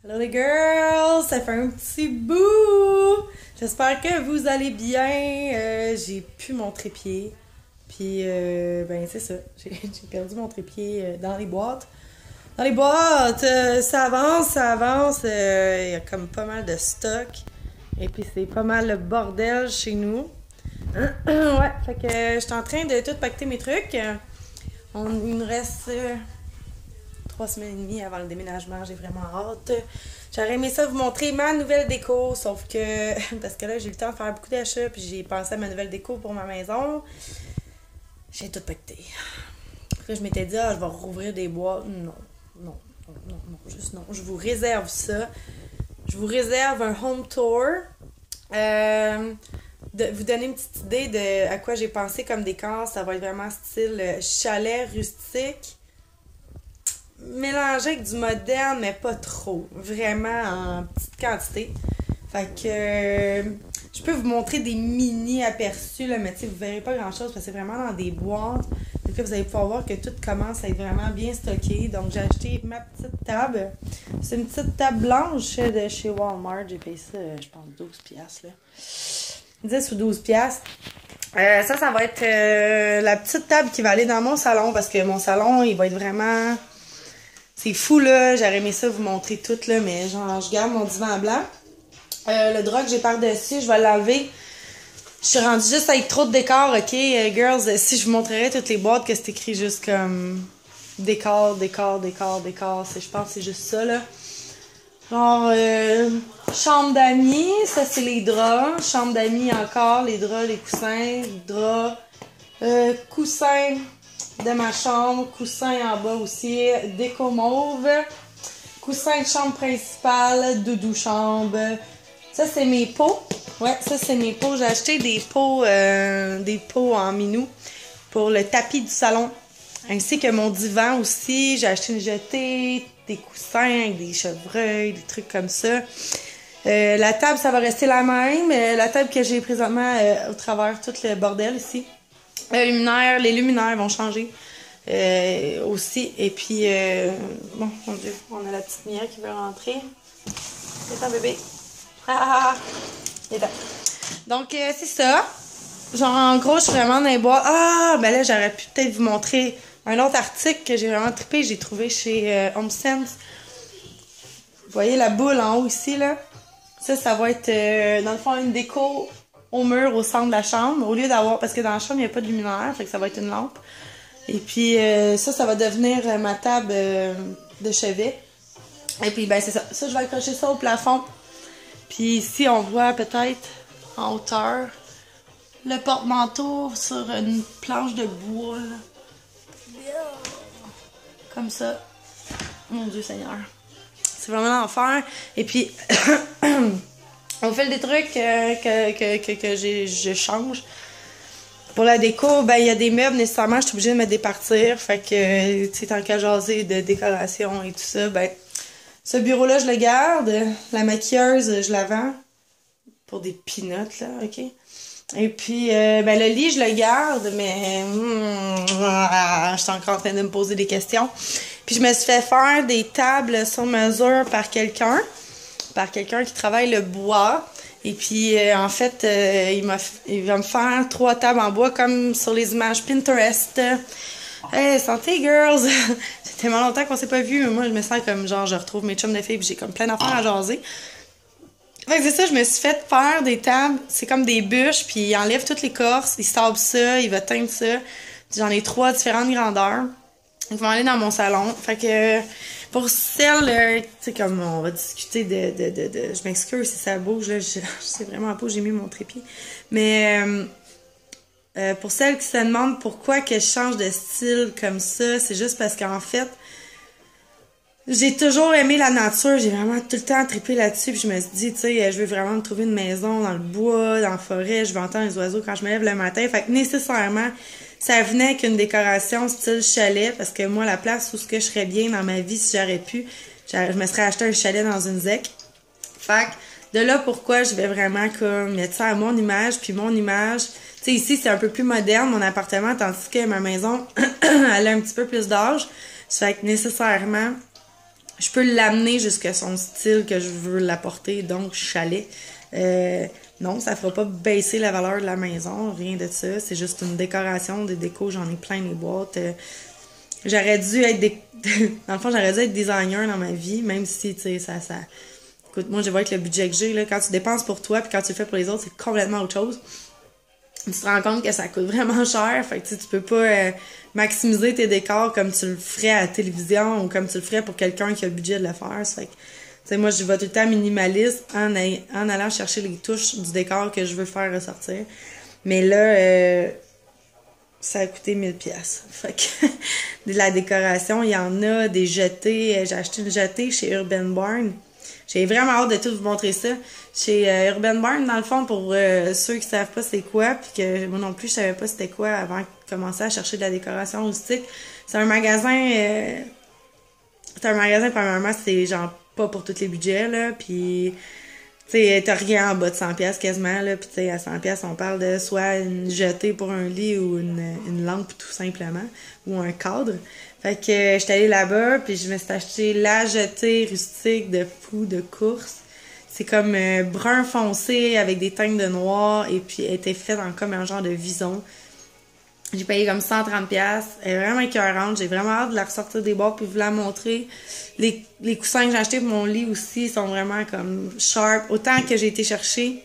Hello les girls, ça fait un petit bout! J'espère que vous allez bien. J'ai plus mon trépied. Puis, ben c'est ça. J'ai perdu mon trépied dans les boîtes. Dans les boîtes, ça avance, ça avance. Il y a comme pas mal de stock. Et puis c'est pas mal le bordel chez nous. Ouais, fait que je suis en train de tout pacter mes trucs. Il nous reste 3 semaines et demie avant le déménagement, j'ai vraiment hâte. J'aurais aimé ça vous montrer ma nouvelle déco, sauf que, parce que là j'ai eu le temps de faire beaucoup d'achats, puis j'ai pensé à ma nouvelle déco pour ma maison. J'ai tout pacté. Là je m'étais dit, je vais rouvrir des boîtes. Non, juste non. Je vous réserve ça. Je vous réserve un home tour. De vous donner une petite idée de à quoi j'ai pensé comme décor. Ça va être vraiment style chalet rustique. Mélangé avec du moderne, mais pas trop. Vraiment en petite quantité. Fait que je peux vous montrer des mini aperçus, là, mais tu sais, vous verrez pas grand chose parce que c'est vraiment dans des boîtes. Donc là, vous allez pouvoir voir que tout commence à être vraiment bien stocké. Donc j'ai acheté ma petite table. C'est une petite table blanche de chez Walmart. J'ai payé ça, je pense, 12$, là. 10 ou 12$. Ça va être la petite table qui va aller dans mon salon parce que mon salon, il va être vraiment... C'est fou, là. J'aurais aimé ça vous montrer tout, là, mais genre, je garde mon divan blanc. Le drap que j'ai par-dessus, je vais l'enlever. Je suis rendue juste avec trop de décor, ok, girls? Si je vous montrerais toutes les boîtes, que c'est écrit juste comme décor. Je pense que c'est juste ça, là. Genre, chambre d'amis, ça c'est les draps. Chambre d'amis encore, les draps, les coussins, draps, coussins de ma chambre, coussin en bas aussi, déco mauve, coussin de chambre principale, doudou chambre. Ça c'est mes pots. Ouais, ça c'est mes pots. J'ai acheté des pots en minou pour le tapis du salon. Ainsi que mon divan aussi. J'ai acheté une jetée, des coussins, des chevreuils, des trucs comme ça. La table, ça va rester la même. La table que j'ai présentement au travers tout le bordel ici. Les luminaires vont changer aussi. Et puis, bon, mon Dieu, on a la petite Mia qui veut rentrer. C'est un bébé. Donc, c'est ça. Genre, en gros, je suis vraiment dans les bois. Ben là, j'aurais pu peut-être vous montrer un autre article que j'ai vraiment trippé. J'ai trouvé chez HomeSense. Vous voyez la boule en haut ici, là? Ça va être, dans le fond, une déco au mur au centre de la chambre, au lieu d'avoir, parce que dans la chambre, il n'y a pas de luminaire, fait que ça va être une lampe. Et puis ça va devenir ma table de chevet. Et puis ben c'est ça. Ça, je vais accrocher ça au plafond. Puis ici, on voit peut-être en hauteur le porte-manteau sur une planche de bois, là. Comme ça. Mon Dieu Seigneur. C'est vraiment l'enfer. Et puis on fait des trucs que je change. Pour la déco, ben il y a des meubles, nécessairement, je suis obligée de me départir. Fait que, tu sais, tant qu'à jaser de décoration et tout ça, ben, ce bureau-là, je le garde. La maquilleuse, je la vends. Pour des peanuts, là, ok? Et puis, ben, le lit, je le garde, mais, je suis encore en train de me poser des questions. Puis, je me suis fait faire des tables sur mesure par quelqu'un qui travaille le bois. Et puis, en fait, il va me faire 3 tables en bois comme sur les images Pinterest. Hey, santé, girls! C'est tellement longtemps qu'on s'est pas vu. Moi, je me sens comme, genre, je retrouve mes chums de filles puis j'ai comme plein d'affaires à jaser. Fait que c'est ça, je me suis fait faire des tables. C'est comme des bûches, puis il enlève toute l'écorce, il sable ça, il va teindre ça. J'en ai 3 différentes grandeurs. Ils vont aller dans mon salon. Fait que... Pour celles, tu sais, comme on va discuter de je m'excuse si ça bouge, là, je sais vraiment pas où j'ai mis mon trépied. Mais pour celles qui se demandent pourquoi que je change de style comme ça, c'est juste parce qu'en fait, j'ai toujours aimé la nature, j'ai vraiment tout le temps trippé là-dessus, puis je me suis dit, tu sais, je veux vraiment me trouver une maison dans le bois, dans la forêt, je veux entendre les oiseaux quand je me lève le matin. Fait que nécessairement, ça venait avec une décoration style chalet, parce que moi, la place où je serais bien dans ma vie, si j'aurais pu, je me serais acheté un chalet dans une ZEC. Fait que de là pourquoi je vais vraiment comme mettre ça à mon image, puis mon image, tu sais, ici, c'est un peu plus moderne, mon appartement, tandis que ma maison, elle a un petit peu plus d'âge. Fait que nécessairement, je peux l'amener jusqu'à son style que je veux l'apporter, donc chalet. Non, ça fera pas baisser la valeur de la maison, rien de ça. C'est juste une décoration, des décos, j'en ai plein les boîtes. J'aurais dû être dans le fond, j'aurais dû être designer dans ma vie, même si, tu sais, ça... Écoute, moi, je vois avec le budget que j'ai, là, quand tu dépenses pour toi puis quand tu le fais pour les autres, c'est complètement autre chose. Tu te rends compte que ça coûte vraiment cher, fait que tu peux pas maximiser tes décors comme tu le ferais à la télévision ou comme tu le ferais pour quelqu'un qui a le budget de le faire. Fait que, tu sais, moi, je vais tout le temps minimaliste en allant chercher les touches du décor que je veux faire ressortir. Mais là, ça a coûté 1000$. Fait que, de la décoration, il y en a, des jetés. J'ai acheté une jetée chez Urban Barn. J'ai vraiment hâte de tout vous montrer ça. Chez Urban Barn, dans le fond, pour ceux qui savent pas c'est quoi, puis que moi non plus, je savais pas c'était quoi avant de commencer à chercher de la décoration rustique. C'est un magasin... premièrement, c'est genre pas pour tous les budgets, là, puis... Tu sais, t'as rien en bas de 100$ quasiment, là, pis tu sais, à 100$, on parle de soit une jetée pour un lit ou une lampe, tout simplement, ou un cadre. Fait que j'étais allée là-bas, puis je me suis acheté la jetée rustique de fou de course. C'est comme brun foncé avec des teintes de noir, et puis elle était faite en comme un genre de vison. J'ai payé comme 130$. Elle est vraiment écœurante. J'ai vraiment hâte de la ressortir des boîtes puis vous la montrer. Les coussins que j'ai achetés pour mon lit aussi sont vraiment comme sharp. Autant que j'ai été chercher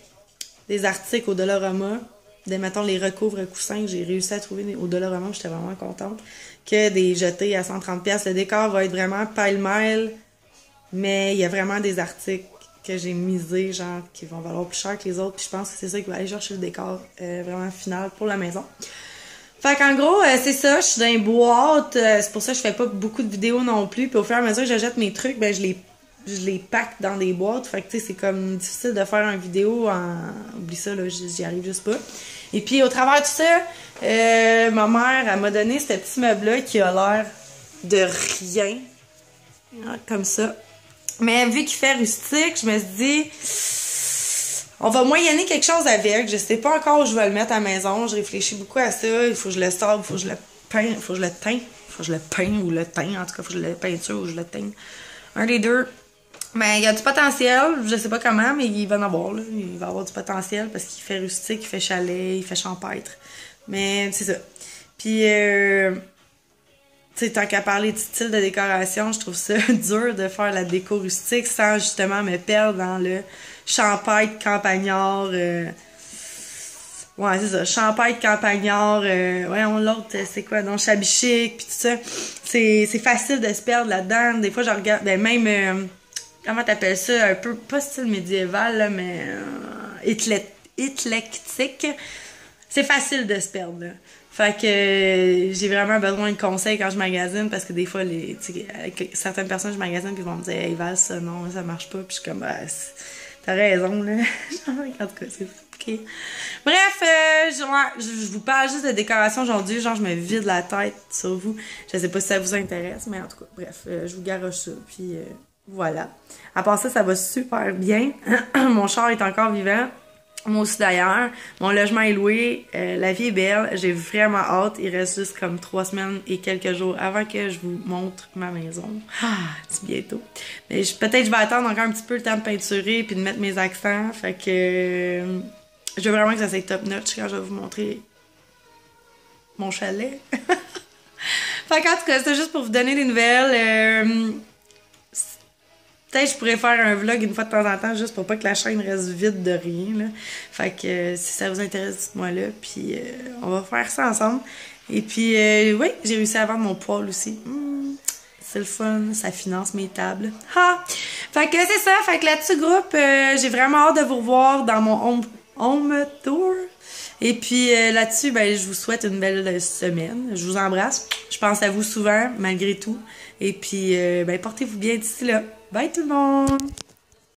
des articles au Dollarama, mettons les recouvres coussins que j'ai réussi à trouver au Dollarama, j'étais vraiment contente, que des jetés à 130$. Le décor va être vraiment pêle-mêle, mais il y a vraiment des articles que j'ai misés, genre, qui vont valoir plus cher que les autres. Puis je pense que c'est ça qui va aller chercher le décor vraiment final pour la maison. Fait qu'en gros, c'est ça, je suis dans une boîte, c'est pour ça que je fais pas beaucoup de vidéos non plus, puis au fur et à mesure que j'achète mes trucs, ben je les pack dans des boîtes, fait que tu sais, c'est comme difficile de faire une vidéo oublie ça, là, j'y arrive juste pas. Et puis au travers de ça, ma mère, elle m'a donné ce petit meuble-là qui a l'air de rien, comme ça. Mais vu qu'il fait rustique, je me suis dit... On va moyenner quelque chose avec. Je sais pas encore où je vais le mettre à la maison. Je réfléchis beaucoup à ça. Il faut que je le sorte, il faut que je le peins, il faut que je le teins. Il faut que je le peigne ou le teins. En tout cas, il faut que je le peinture ou je le teigne. Un des deux. Mais il y a du potentiel. Je sais pas comment, mais il va en avoir. Là. Il va avoir du potentiel parce qu'il fait rustique, il fait chalet, il fait champêtre. Mais c'est ça. Puis, tu sais, tant qu'à parler de style de décoration, je trouve ça dur de faire la déco rustique sans justement me perdre dans le champêtre campagnard. Ouais, c'est ça. Champêtre campagnard. Voyons, l'autre, c'est quoi? Donc, shabby chic, pis tout ça. C'est facile de se perdre là-dedans. Des fois, je regarde, ben même, comment t'appelles ça? Un peu, pas style médiéval, là, mais éclectique. C'est facile de se perdre, là. Fait que j'ai vraiment besoin de conseils quand je magasine parce que des fois, avec certaines personnes, je magasine puis ils vont me dire « Hey Val, ça non, ça marche pas. » Puis je suis comme « T'as raison, là. » En tout cas, c'est ok. Bref, je vous parle juste de décoration aujourd'hui. Genre, je me vide la tête sur vous. Je sais pas si ça vous intéresse, mais en tout cas, bref, je vous garoche ça. Puis voilà. À part ça, ça va super bien. Mon char est encore vivant. Moi aussi d'ailleurs. Mon logement est loué. La vie est belle. J'ai vraiment hâte. Il reste juste comme 3 semaines et quelques jours avant que je vous montre ma maison. C'est bientôt. Mais peut-être je vais attendre encore un petit peu le temps de peinturer puis de mettre mes accents. Fait que je veux vraiment que ça soit top notch quand je vais vous montrer mon chalet. Fait qu'en tout cas, c'est juste pour vous donner des nouvelles. Peut-être que je pourrais faire un vlog une fois de temps en temps juste pour pas que la chaîne reste vide de rien. Là. Fait que si ça vous intéresse, dites-moi là. Puis on va faire ça ensemble. Et puis oui, j'ai réussi à vendre mon poêle aussi. C'est le fun, ça finance mes tables. Ha! Fait que c'est ça. Fait que là-dessus, groupe, j'ai vraiment hâte de vous revoir dans mon home tour. Et puis là-dessus, ben, je vous souhaite une belle semaine. Je vous embrasse. Je pense à vous souvent, malgré tout. Et puis, ben, portez-vous bien d'ici là. Bye tout le monde!